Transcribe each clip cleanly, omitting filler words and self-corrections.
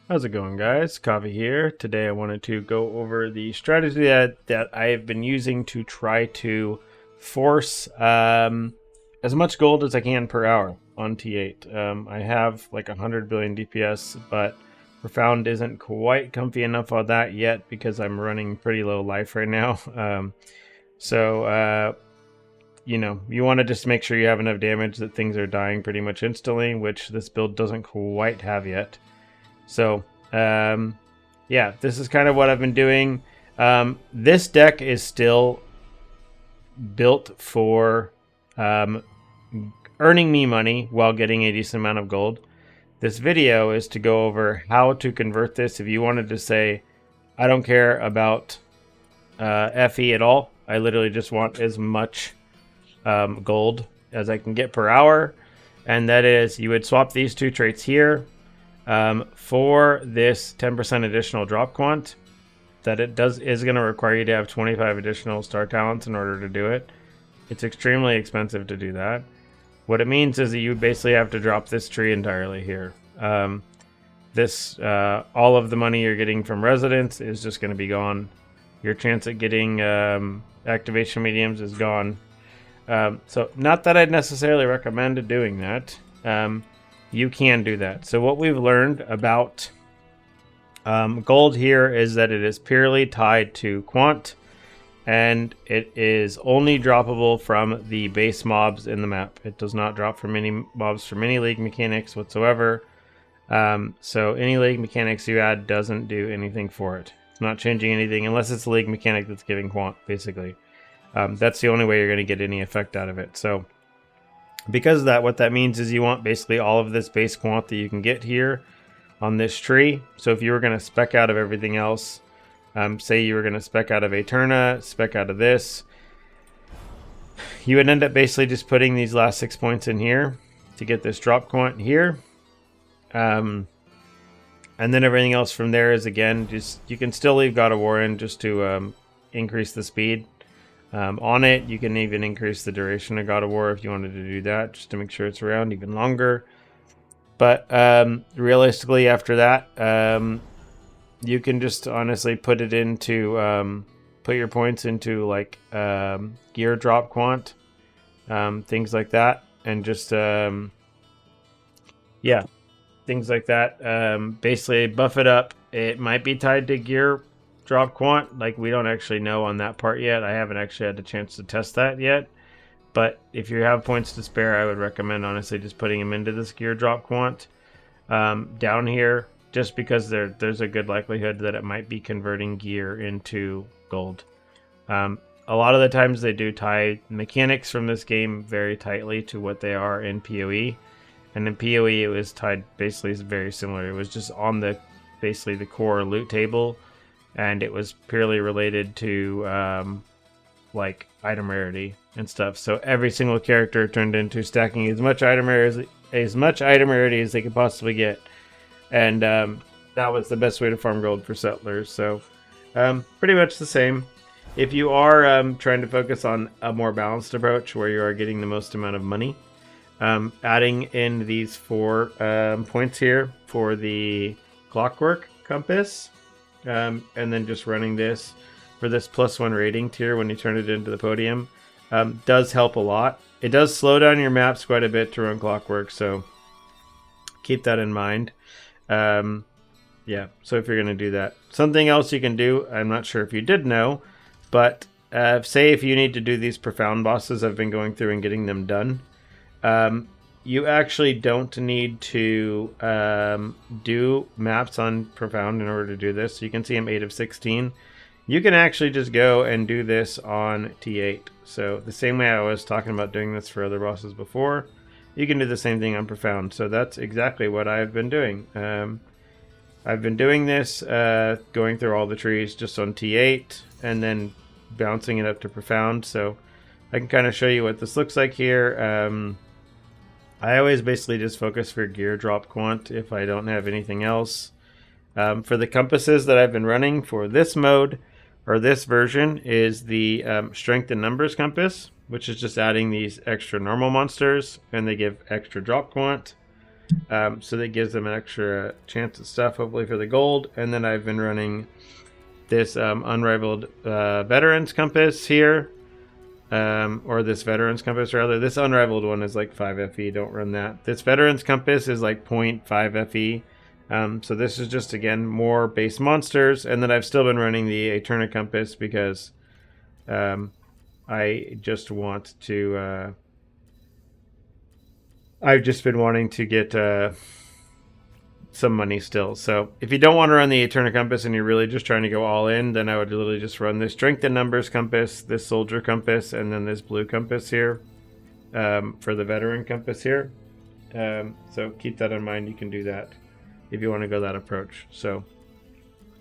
How's it going, guys? Coffee here. Today I wanted to go over the strategy that I have been using to try to force as much gold as I can per hour on T8. I have like 100 billion DPS, but Profound isn't quite comfy enough on that yet because I'm running pretty low life right now. So you want to just make sure you have enough damage that things are dying pretty much instantly, which this build doesn't quite have yet. So, yeah, this is kind of what I've been doing. This deck is still built for earning me money while getting a decent amount of gold. This video is to go over how to convert this. If you wanted to say, I don't care about FE at all, I literally just want as much gold as I can get per hour. And that is, you would swap these two traits here. For this 10% additional drop quant, that is going to require you to have 25 additional star talents in order to do it. It's extremely expensive to do that. What it means is that you basically have to drop this tree entirely here. All of the money you're getting from residents is just going to be gone. Your chance at getting activation mediums is gone. So not that I'd necessarily recommend doing that. You can do that. So what we've learned about gold here is that it is purely tied to quant, and it is only droppable from the base mobs in the map. It does not drop from any mobs from any league mechanics whatsoever. So any league mechanics you add doesn't do anything for it. It's not changing anything unless it's a league mechanic that's giving quant, basically. That's the only way you're going to get any effect out of it. So because of that, what that means is you want basically all of this base quant that you can get here on this tree. So if you were going to spec out of everything else, say you were going to spec out of Eterna, spec out of this, you would end up basically just putting these last 6 points in here to get this drop quant here. And then everything else from there is, again, just you can still leave God of War in just to increase the speed. On it, you can even increase the duration of God of War if you wanted to do that, just to make sure it's around even longer. But realistically, after that, you can just honestly put it into, put your points into like gear drop quant, things like that, and just, yeah, things like that. Basically, buff it up. It might be tied to gear drop quant, like we don't actually know on that part yet. I haven't actually had a chance to test that yet, but if you have points to spare, I would recommend honestly just putting them into this gear drop quant down here, just because there's a good likelihood that it might be converting gear into gold. A lot of the times they do tie mechanics from this game very tightly to what they are in PoE, and in PoE it was tied basically very similar. It was just on the basically the core loot table, and it was purely related to like item rarity and stuff. So every single character turned into stacking as much item rarity as they could possibly get, and that was the best way to farm gold for settlers. So pretty much the same. If you are trying to focus on a more balanced approach where you are getting the most amount of money, adding in these 4 points here for the clockwork compass, and then just running this for this +1 rating tier when you turn it into the podium, does help a lot. It does slow down your maps quite a bit to run clockwork, so keep that in mind. Yeah, so if you're going to do that. Something else you can do, I'm not sure if you did know, but say if you need to do these profound bosses, I've been going through and getting them done. You actually don't need to do maps on Profound in order to do this. You can see I'm 8 of 16. You can actually just go and do this on T8. So the same way I was talking about doing this for other bosses before, you can do the same thing on Profound. So that's exactly what I've been doing. I've been doing this, going through all the trees just on T8, and then bouncing it up to Profound. So I can kind of show you what this looks like here. I always basically just focus for gear drop quant if I don't have anything else. For the compasses that I've been running for this mode, or this version, is the strength in numbers compass, which is just adding these extra normal monsters, and they give extra drop quant. So that gives them an extra chance at stuff, hopefully for the gold. And then I've been running this unrivaled veterans compass here, or this veterans compass rather. This unrivaled one is like 5 FE. Don't run that. This veterans compass is like 0.5 FE. So this is just, again, more base monsters. And then I've still been running the Eterna compass because I just want to I've just been wanting to get some money still. So if you don't want to run the Eterna compass and you're really just trying to go all in, then I would literally just run this strength and numbers compass, this soldier compass, and then this blue compass here for the veteran compass here. So keep that in mind. You can do that if you want to go that approach. So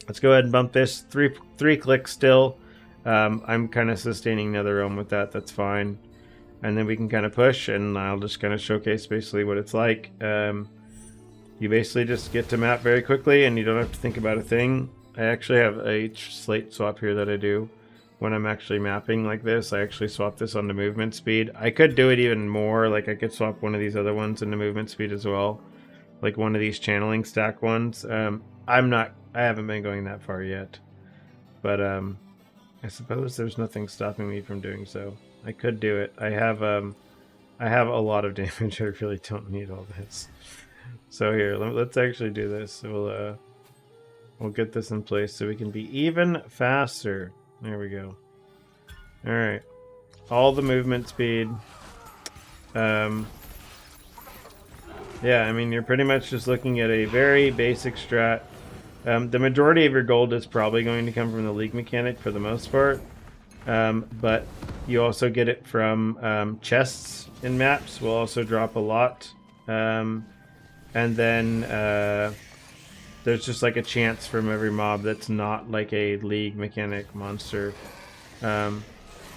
let's go ahead and bump this three clicks still. I'm kind of sustaining NetherRealm with that. That's fine. And then we can kind of push, and I'll just kind of showcase basically what it's like. You basically just get to map very quickly, and you don't have to think about a thing. I actually have a slate swap here that I do when I'm actually mapping like this. I actually swap this onto movement speed. I could do it even more. Like I could swap one of these other ones into movement speed as well. Like one of these channeling stack ones. I haven't been going that far yet. But I suppose there's nothing stopping me from doing so. I could do it. I have a lot of damage. I really don't need all this. So here, let's actually do this. We'll get this in place so we can be even faster. There we go. All right, all the movement speed. Yeah, I mean, you're pretty much just looking at a very basic strat. The majority of your gold is probably going to come from the league mechanic for the most part. But you also get it from chests in maps will also drop a lot. And then there's just like a chance from every mob that's not like a league mechanic monster to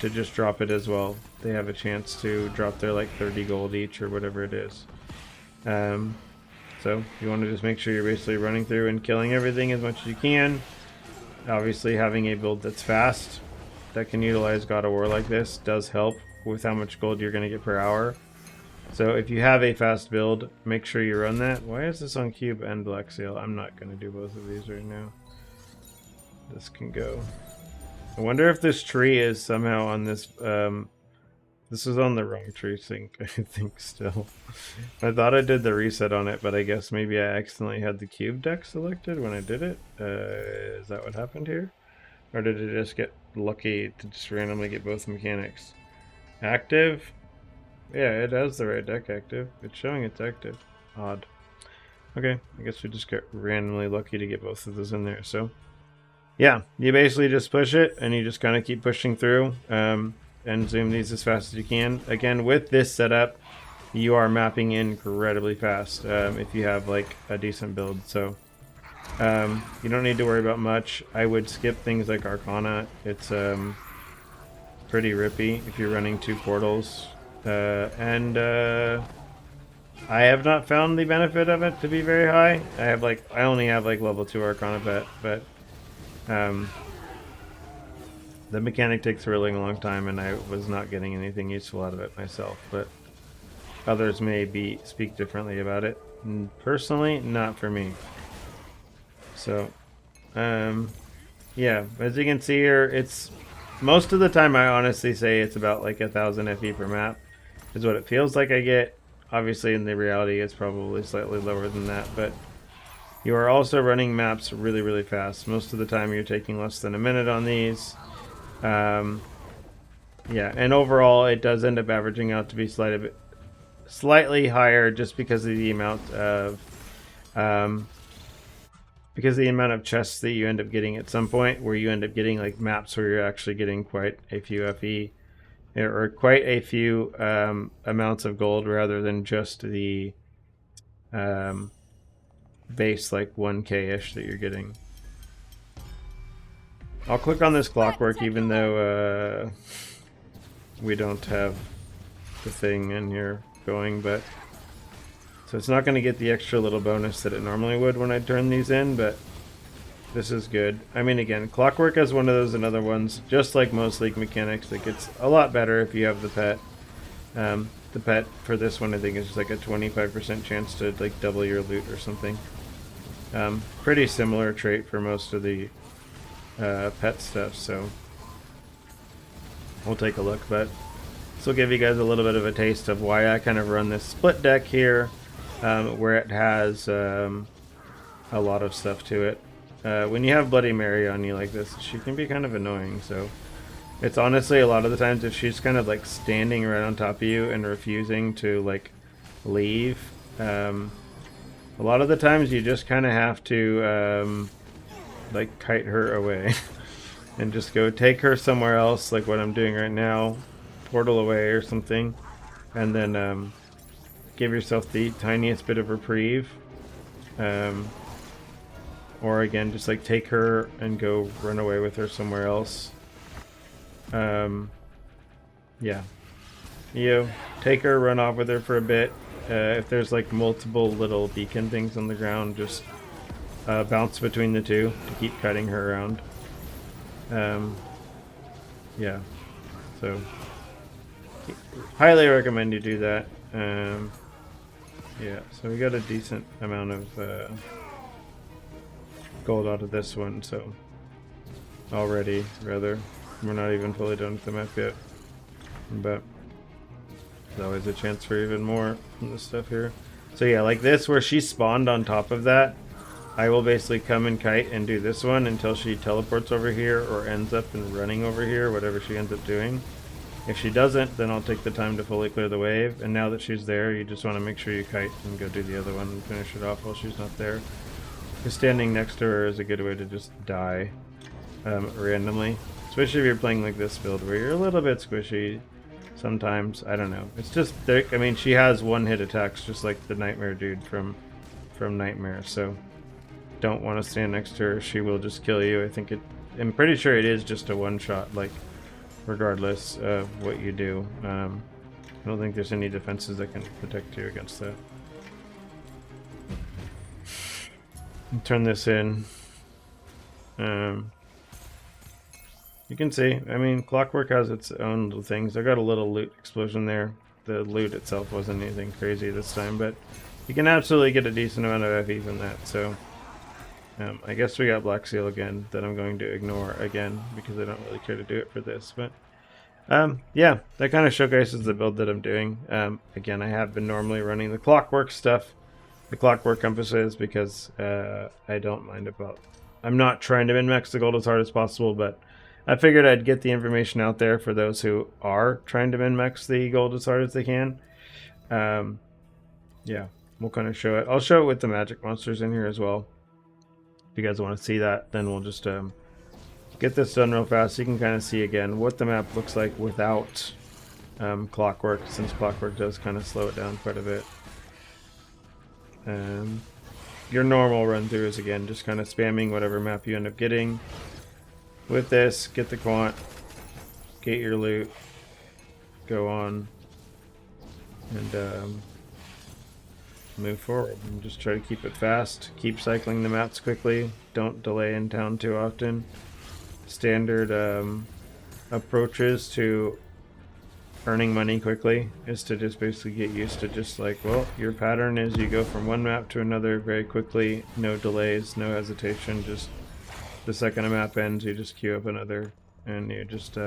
just drop it as well. They have a chance to drop their like 30 gold each or whatever it is. So you want to just make sure you're basically running through and killing everything as much as you can. Obviously having a build that's fast that can utilize God of War like this does help with how much gold you're going to get per hour. So if you have a fast build, make sure you run that. Why is this on Cube and Black Seal? I'm not going to do both of these right now. This can go. I wonder if this tree is somehow on this... this is on the wrong tree sync, I think, still. I thought I did the reset on it, but I guess maybe I accidentally had the cube deck selected when I did it. Is that what happened here? Or did it just get lucky to just randomly get both mechanics? Active? Yeah, it has the right deck active. It's showing it's active. Odd. Okay, I guess we just get randomly lucky to get both of those in there. So, yeah, you basically just push it, and you just kind of keep pushing through. And zoom these as fast as you can. Again, with this setup, you are mapping incredibly fast if you have like a decent build. So you don't need to worry about much. I would skip things like Arcana. It's pretty rippy if you're running 2 portals. I have not found the benefit of it to be very high. I only have like level 2 Arcana pet, but the mechanic takes a really long time, and I was not getting anything useful out of it myself. But others may speak differently about it. And personally, not for me. So, yeah, as you can see here, it's most of the time I honestly say it's about like 1,000 FE per map is what it feels like I get. Obviously, in the reality, it's probably slightly lower than that, but you are also running maps really, really fast. Most of the time, you're taking less than a minute on these. Yeah, and overall it does end up averaging out to be slightly higher just because of the amount of chests that you end up getting at some point, where you end up getting like maps where you're actually getting quite a few FE or quite a few amounts of gold rather than just the base like 1k-ish that you're getting. I'll click on this clockwork even though we don't have the thing in here going, but so it's not going to get the extra little bonus that it normally would when I turn these in, but this is good. I mean, again, clockwork is one of those and other ones, just like most league mechanics, that gets a lot better if you have the pet. the pet for this one, I think, is just like a 25% chance to like double your loot or something. Pretty similar trait for most of the pet stuff, so we'll take a look. But this will give you guys a little bit of a taste of why I kind of run this split deck here, where it has a lot of stuff to it. When you have Bloody Mary on you like this, she can be kind of annoying, so it's honestly a lot of the times if she's kind of like standing right on top of you and refusing to like leave, a lot of the times you just kind of have to like kite her away and just go take her somewhere else, like what I'm doing right now, portal away or something, and then give yourself the tiniest bit of reprieve. Or again, just like take her and go run away with her somewhere else. Yeah. You take her, run off with her for a bit. If there's like multiple little beacon things on the ground, just bounce between the two to keep cutting her around. Yeah. So, highly recommend you do that. Yeah, so we got a decent amount of gold out of this one, so already, rather. We're not even fully done with the map yet, but there's always a chance for even more from this stuff here. So yeah, like this, where she spawned on top of that, I will basically come and kite and do this one until she teleports over here or ends up in running over here, whatever she ends up doing. If she doesn't, then I'll take the time to fully clear the wave, and now that she's there, you just want to make sure you kite and go do the other one and finish it off while she's not there. Because standing next to her is a good way to just die randomly. Especially if you're playing like this build where you're a little bit squishy sometimes. I don't know. It's just, I mean, she has one-hit attacks just like the Nightmare dude from Nightmare. So don't want to stand next to her. She will just kill you. I'm pretty sure it is just a one-shot, like, regardless of what you do. I don't think there's any defenses that can protect you against that. Turn this in. You can see, I mean, Clockwork has its own little things. I got a little loot explosion there. The loot itself wasn't anything crazy this time, but you can absolutely get a decent amount of FE from that. So I guess we got Black Seal again that I'm going to ignore again because I don't really care to do it for this. But yeah, that kind of showcases the build that I'm doing. Again, I have been normally running the Clockwork stuff, the Clockwork compasses, because I don't mind about... I'm not trying to min-max the gold as hard as possible, but I figured I'd get the information out there for those who are trying to min-max the gold as hard as they can. Yeah, we'll kind of show it. I'll show it with the magic monsters in here as well. If you guys want to see that, then we'll just get this done real fast so you can kind of see again what the map looks like without Clockwork, since Clockwork does kind of slow it down quite a bit. Your normal run through is again just kind of spamming whatever map you end up getting. With this, get the quant, get your loot, go on, and move forward. And just try to keep it fast. Keep cycling the maps quickly. Don't delay in town too often. Standard approaches to earning money quickly is to just basically get used to just like, well, your pattern is you go from one map to another very quickly, no delays, no hesitation, just the second a map ends, you just queue up another, and you just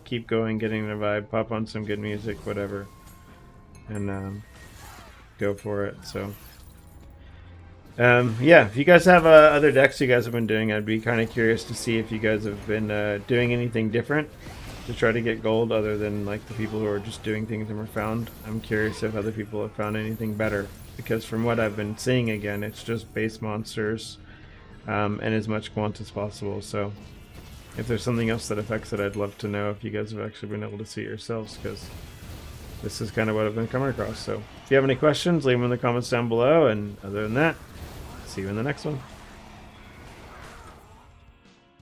keep going, getting the vibe, pop on some good music, whatever, and go for it. So yeah, if you guys have other decks you guys have been doing, I'd be kind of curious to see if you guys have been doing anything different to try to get gold other than like the people who are just doing things and were found. I'm curious if other people have found anything better, because from what I've been seeing, again, it's just base monsters and as much quant as possible. So if there's something else that affects it, I'd love to know if you guys have actually been able to see it yourselves, because this is kind of what I've been coming across. So if you have any questions, leave them in the comments down below, and other than that, see you in the next one.